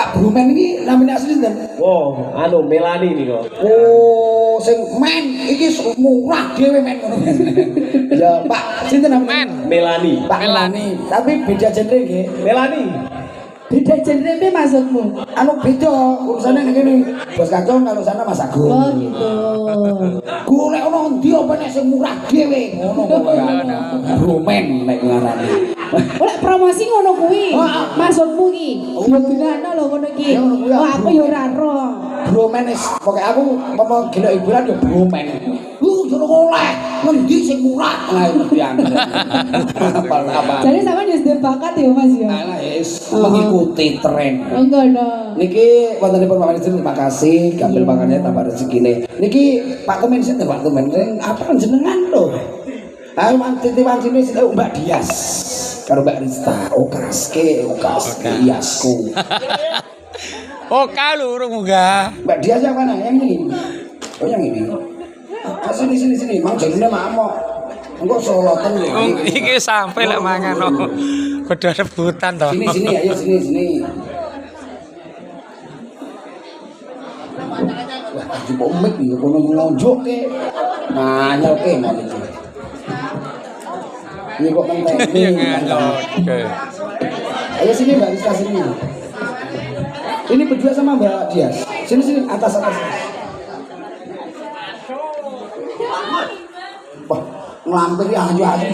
Pak Brumen iki namanya asli sinten? Wow, anu Melani nih kok. Oh, sing men iki murah dhewe men ngono. Ya, Pak, sinten namanya? Melani. Pak Melani. Tapi beda genre nggih. Melani. Beda genre apa maksudmu? Anu beda urusannya ning kene. Bos Kacung kalau sana Mas Agung. Oh gitu. Golek ono endi apa nek sing murah dhewe ngono kok ya. Brumen nek ngarani. Oleh promosi ngono kuwi. Maksudmu ki. Gunane lho ngono ki. Oh aku ya ora roh. Brumen wis pokoke aku mau gelek hiburan ya brumen. Jono oleh ngendi sing murah. Lah mesti angel. Apa? Jadi sampean wis duwe bakat ya Mas ya. Alah wis mengikuti tren. Ngono. Niki wontenipun Pak Manajer terima kasih gambil makannya tambah rezekine. Niki Pak Tumen sinten Pak Tumen sing apa jenengan lho. Ayo titipan sini sinten Mbak Dias karo Mbak Rista. Okas Diasku. Oka lho urung munggah. Mbak Dias yang mana? Yang ini. Oh yang ini. Sini mang jenenge mamok. Engko soloten lho. Iki sampe lek mangan no. Kudu rebutan to. Sini ayo sini. Wah, di pomik iki kono nglonjokke. Nganyelke mau iki. Ini kok menteni. Oke. Ayo sini Mbak Rizka sini. Ini berdua sama Mbak Dias. Sini atas. Wah, nglampiri ayu-ayu.